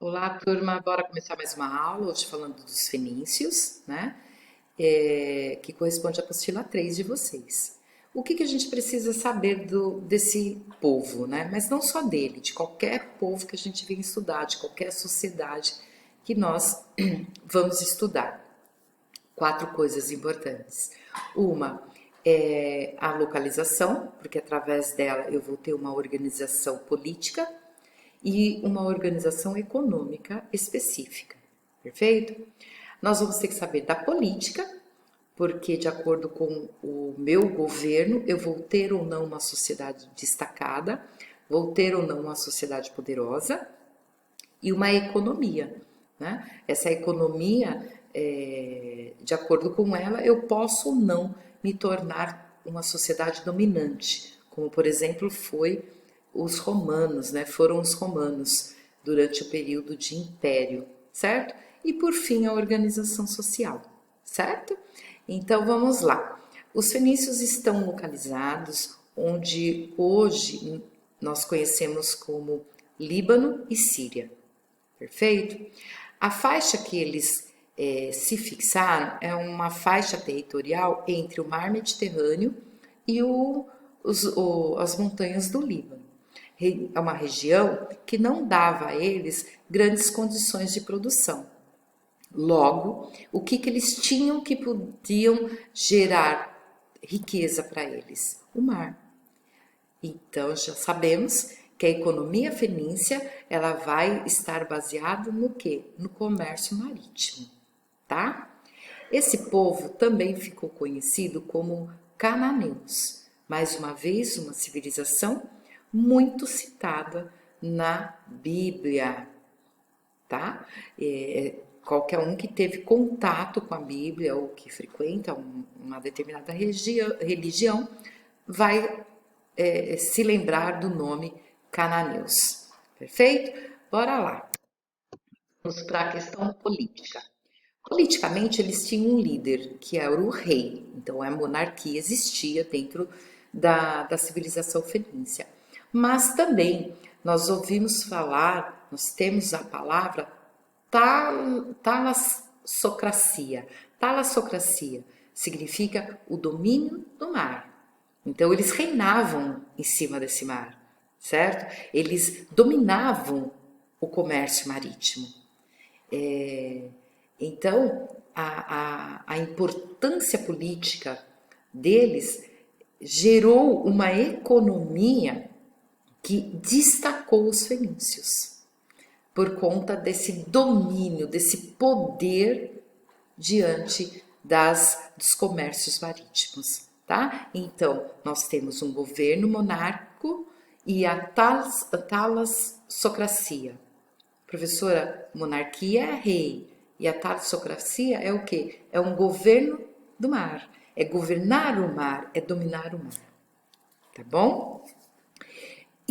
Olá, turma. Bora começar mais uma aula, hoje falando dos fenícios, né? Que corresponde à apostila 3 de vocês. O que a gente precisa saber desse povo, né? Mas não só dele, de qualquer povo que a gente venha estudar, de qualquer sociedade que nós vamos estudar. Quatro coisas importantes. Uma é a localização, porque através dela eu vou ter uma organização política e uma organização econômica específica, perfeito? Nós vamos ter que saber da política, porque de acordo com o meu governo, eu vou ter ou não uma sociedade destacada, vou ter ou não uma sociedade poderosa e uma economia, né? Essa economia, de acordo com ela, eu posso ou não me tornar uma sociedade dominante, como por exemplo foi os romanos, né? Foram os romanos durante o período de império, certo? E por fim a organização social, certo? Então vamos lá. Os fenícios estão localizados onde hoje nós conhecemos como Líbano e Síria. Perfeito? A faixa que eles se fixaram é uma faixa territorial entre o mar Mediterrâneo e as montanhas do Líbano. É uma região que não dava a eles grandes condições de produção. Logo, o que eles tinham que podiam gerar riqueza para eles? O mar. Então já sabemos que a economia fenícia ela vai estar baseada no quê? No comércio marítimo, tá? Esse povo também ficou conhecido como cananeus. Mais uma vez, uma civilização muito citada na Bíblia, tá? Qualquer um que teve contato com a Bíblia ou que frequenta uma determinada religião vai se lembrar do nome cananeus. Perfeito? Bora lá. Vamos para a questão política. Politicamente, eles tinham um líder, que era o rei. Então, a monarquia existia dentro da civilização fenícia. Mas também nós ouvimos falar, nós temos a palavra talassocracia. Talassocracia significa o domínio do mar. Então, eles reinavam em cima desse mar, certo? Eles dominavam o comércio marítimo. Então, a importância política deles gerou uma economia que destacou os fenícios por conta desse domínio, desse poder diante dos comércios marítimos, tá? Então, nós temos um governo monárquico e a talassocracia. Professora, monarquia é rei e a talassocracia é o quê? É um governo do mar, é governar o mar, é dominar o mar, tá bom?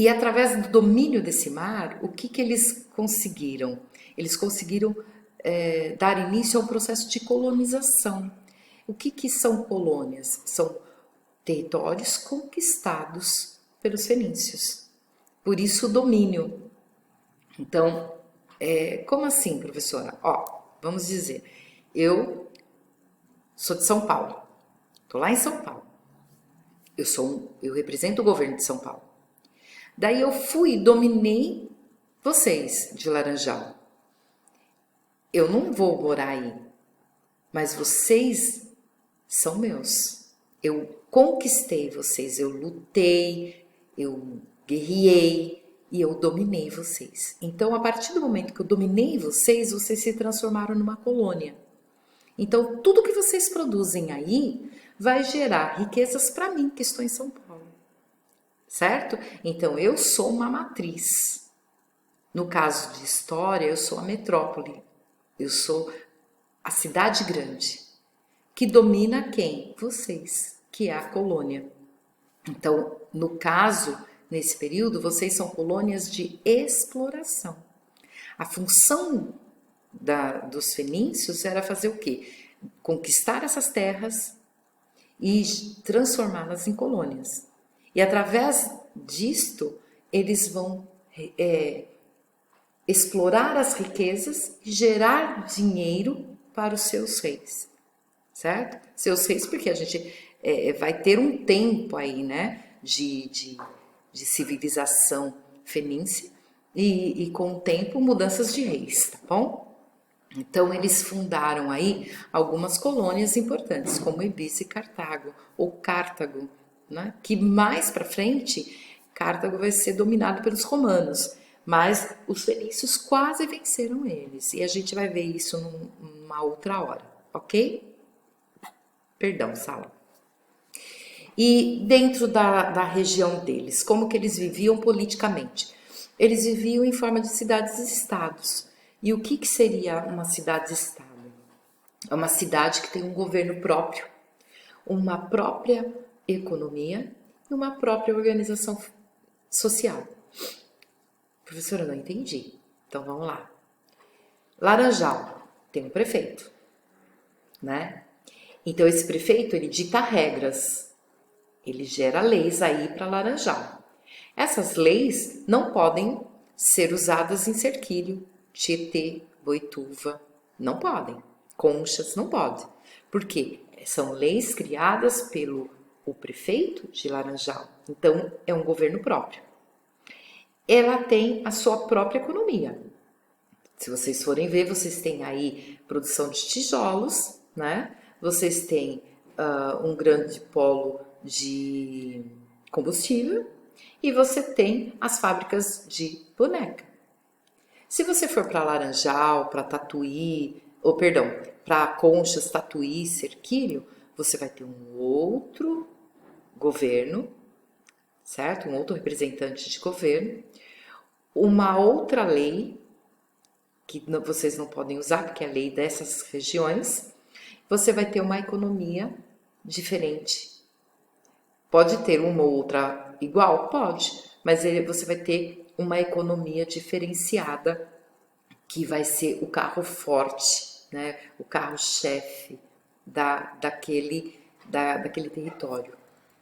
E através do domínio desse mar, o que eles conseguiram? Eles conseguiram dar início ao processo de colonização. O que são colônias? São territórios conquistados pelos fenícios. Por isso o domínio. Então, como assim, professora? Ó, vamos dizer, eu sou de São Paulo, estou lá em São Paulo. Eu represento o governo de São Paulo. Daí eu fui e dominei vocês de Laranjal. Eu não vou morar aí, mas vocês são meus. Eu conquistei vocês, eu lutei, eu guerriei e eu dominei vocês. Então, a partir do momento que eu dominei vocês, vocês se transformaram numa colônia. Então, tudo que vocês produzem aí vai gerar riquezas para mim, que estou em São Paulo. Certo? Então, eu sou uma matriz. No caso de história, eu sou a metrópole. Eu sou a cidade grande. Que domina quem? Vocês, que é a colônia. Então, no caso, nesse período, vocês são colônias de exploração. A função dos fenícios era fazer o quê? Conquistar essas terras e transformá-las em colônias. E através disto, eles vão explorar as riquezas e gerar dinheiro para os seus reis, certo? Seus reis, porque a gente vai ter um tempo aí, né, de civilização fenícia e com o tempo mudanças de reis, tá bom? Então eles fundaram aí algumas colônias importantes, como Ibiza e Cartago, ou Cartago, né? Que mais para frente Cartago vai ser dominado pelos romanos, mas os fenícios quase venceram eles, e a gente vai ver isso numa outra hora, ok? Perdão, Sala. E dentro da região deles, como que eles viviam politicamente? Eles viviam em forma de cidades e estados. E o que seria uma cidade-estado? É uma cidade que tem um governo próprio, uma própria economia e uma própria organização social. Professora, eu não entendi. Então vamos lá. Laranjal tem um prefeito, né? Então esse prefeito ele dita regras, ele gera leis aí para Laranjal. Essas leis não podem ser usadas em Cerquilho, Tietê, Boituva, não podem. Conchas, não pode. Por quê? São leis criadas pelo o prefeito de Laranjal. Então, é um governo próprio. Ela tem a sua própria economia. Se vocês forem ver, vocês têm aí produção de tijolos, né? Vocês têm um grande polo de combustível e você tem as fábricas de boneca. Se você for para Laranjal, para Tatuí, ou perdão, para Conchas, Tatuí, Cerquilho, você vai ter um outro governo, certo? Um outro representante de governo, uma outra lei que vocês não podem usar porque é a lei dessas regiões. Você vai ter uma economia diferente. Pode ter uma ou outra igual? Pode, mas você vai ter uma economia diferenciada que vai ser o carro forte, né? O carro-chefe daquele território.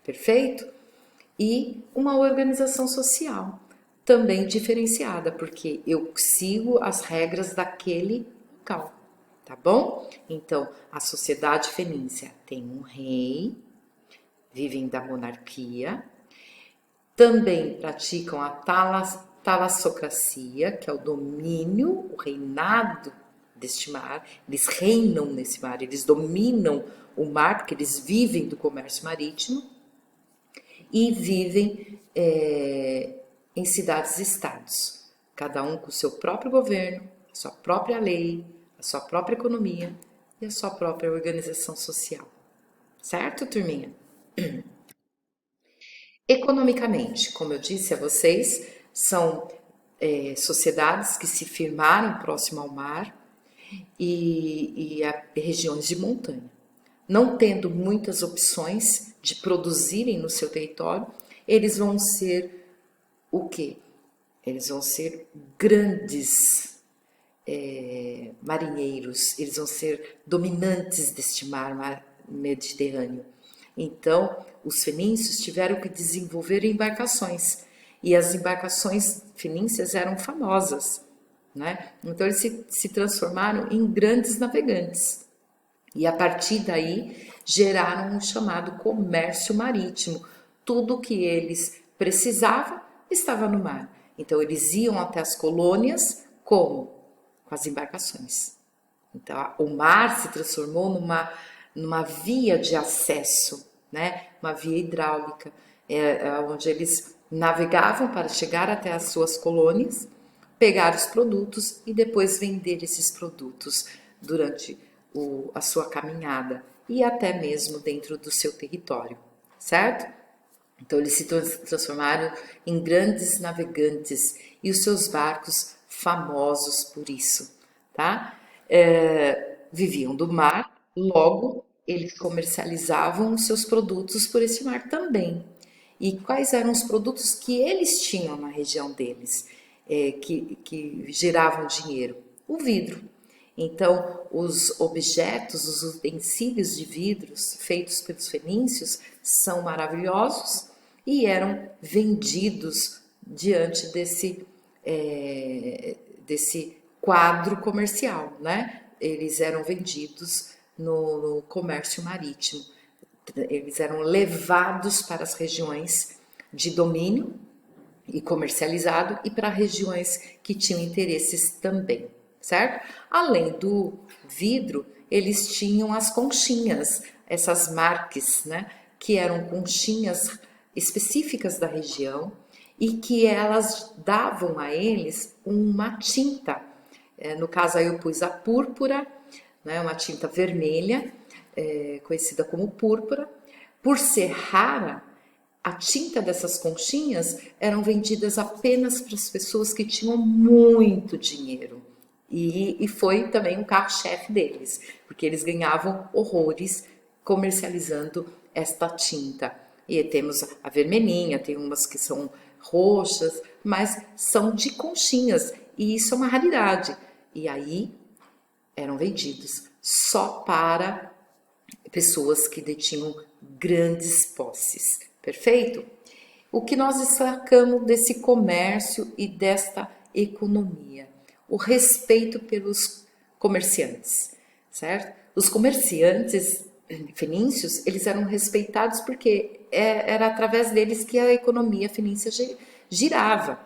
Perfeito? E uma organização social também diferenciada, porque eu sigo as regras daquele local, tá bom? Então, a sociedade fenícia tem um rei, vivem da monarquia, também praticam a talassocracia, que é o domínio, o reinado deste mar. Eles reinam nesse mar, eles dominam o mar, porque eles vivem do comércio marítimo e vivem em cidades-estados, cada um com o seu próprio governo, a sua própria lei, a sua própria economia e a sua própria organização social. Certo, turminha? Economicamente, como eu disse a vocês, são sociedades que se firmaram próximo ao mar e a regiões de montanha. Não tendo muitas opções de produzirem no seu território, eles vão ser o quê? Eles vão ser grandes marinheiros, eles vão ser dominantes deste mar Mediterrâneo. Então, os fenícios tiveram que desenvolver embarcações, e as embarcações fenícias eram famosas, né? Então, eles se transformaram em grandes navegantes. E a partir daí geraram um chamado comércio marítimo. Tudo que eles precisavam estava no mar. Então eles iam até as colônias como? Com as embarcações. Então o mar se transformou numa via de acesso, né? Uma via hidráulica, onde eles navegavam para chegar até as suas colônias, pegar os produtos e depois vender esses produtos durante a sua caminhada e até mesmo dentro do seu território, certo? Então eles se transformaram em grandes navegantes e os seus barcos famosos por isso, tá? Viviam do mar, logo eles comercializavam os seus produtos por esse mar também. E quais eram os produtos que eles tinham na região deles, que geravam dinheiro? O vidro. Então, os objetos, os utensílios de vidros feitos pelos fenícios são maravilhosos e eram vendidos diante desse quadro comercial, né? Eles eram vendidos no comércio marítimo. Eles eram levados para as regiões de domínio e comercializado e para regiões que tinham interesses também, certo? Além do vidro, eles tinham as conchinhas, essas marques, né? Que eram conchinhas específicas da região e que elas davam a eles uma tinta. No caso aí eu pus a púrpura, né? Uma tinta vermelha, conhecida como púrpura. Por ser rara, a tinta dessas conchinhas eram vendidas apenas para as pessoas que tinham muito dinheiro. E foi também um carro-chefe deles, porque eles ganhavam horrores comercializando esta tinta. E temos a vermelhinha, tem umas que são roxas, mas são de conchinhas, e isso é uma raridade. E aí eram vendidos só para pessoas que detinham grandes posses. Perfeito? O que nós destacamos desse comércio e desta economia? O respeito pelos comerciantes, certo? Os comerciantes fenícios, eles eram respeitados porque era através deles que a economia fenícia girava,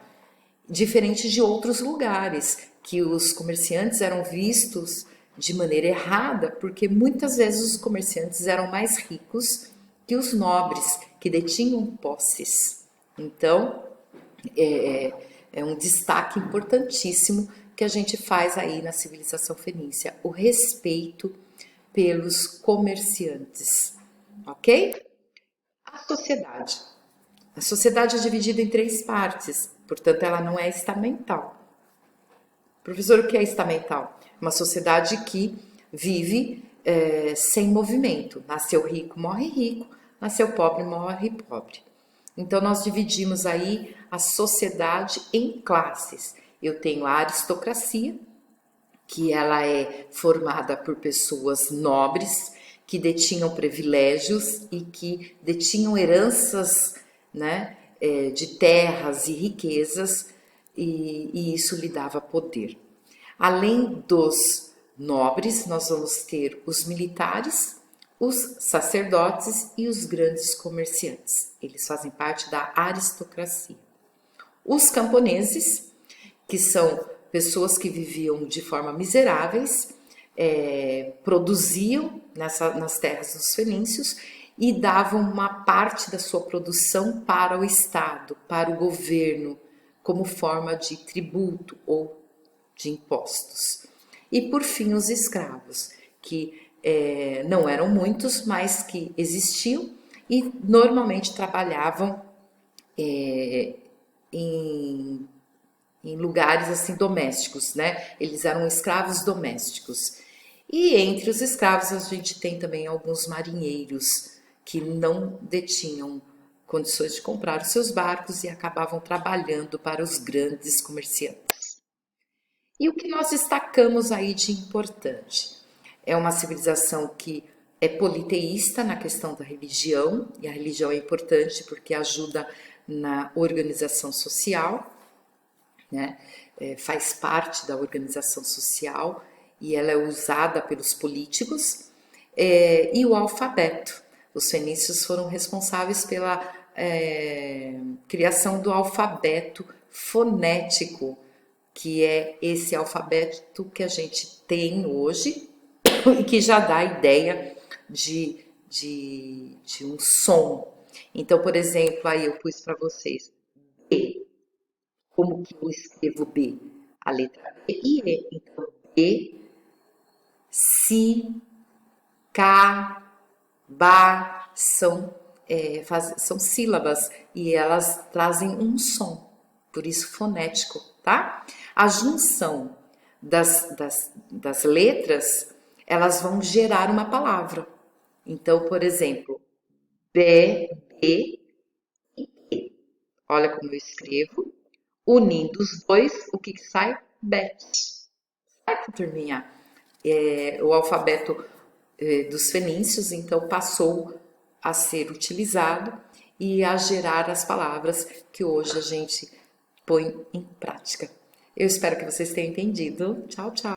diferente de outros lugares, que os comerciantes eram vistos de maneira errada, porque muitas vezes os comerciantes eram mais ricos que os nobres, que detinham posses. Então, é um destaque importantíssimo que a gente faz aí na civilização fenícia, o respeito pelos comerciantes, ok? A sociedade. A sociedade é dividida em 3 partes, portanto ela não é estamental. Professor, o que é estamental? Uma sociedade que vive sem movimento. Nasceu rico, morre rico. Nasceu pobre, morre pobre. Então nós dividimos aí a sociedade em classes. Eu tenho a aristocracia, que ela é formada por pessoas nobres, que detinham privilégios e que detinham heranças, né, de terras e riquezas, e isso lhe dava poder. Além dos nobres, nós vamos ter os militares, os sacerdotes e os grandes comerciantes. Eles fazem parte da aristocracia. Os camponeses, que são pessoas que viviam de forma miseráveis, produziam nas terras dos fenícios e davam uma parte da sua produção para o Estado, para o governo, como forma de tributo ou de impostos. E por fim os escravos, que não eram muitos, mas que existiam e normalmente trabalhavam em lugares assim domésticos, né? Eles eram escravos domésticos. E entre os escravos a gente tem também alguns marinheiros que não detinham condições de comprar os seus barcos e acabavam trabalhando para os grandes comerciantes. E o que nós destacamos aí de importante? É uma civilização que é politeísta na questão da religião, e a religião é importante porque ajuda na organização social, né? Faz parte da organização social e ela é usada pelos políticos, e o alfabeto. Os fenícios foram responsáveis pela criação do alfabeto fonético, que é esse alfabeto que a gente tem hoje e que já dá a ideia de um som. Então, por exemplo, aí eu pus para vocês B. Como que eu escrevo B? A letra B e E. Então, B, Si, Ka, Ba são sílabas e elas trazem um som, por isso fonético, tá? A junção das letras, elas vão gerar uma palavra. Então, por exemplo, B, B e E. Olha como eu escrevo. Unindo os dois, o que sai? Bet. Certo, turminha? O alfabeto dos fenícios, então, passou a ser utilizado e a gerar as palavras que hoje a gente põe em prática. Eu espero que vocês tenham entendido. Tchau, tchau.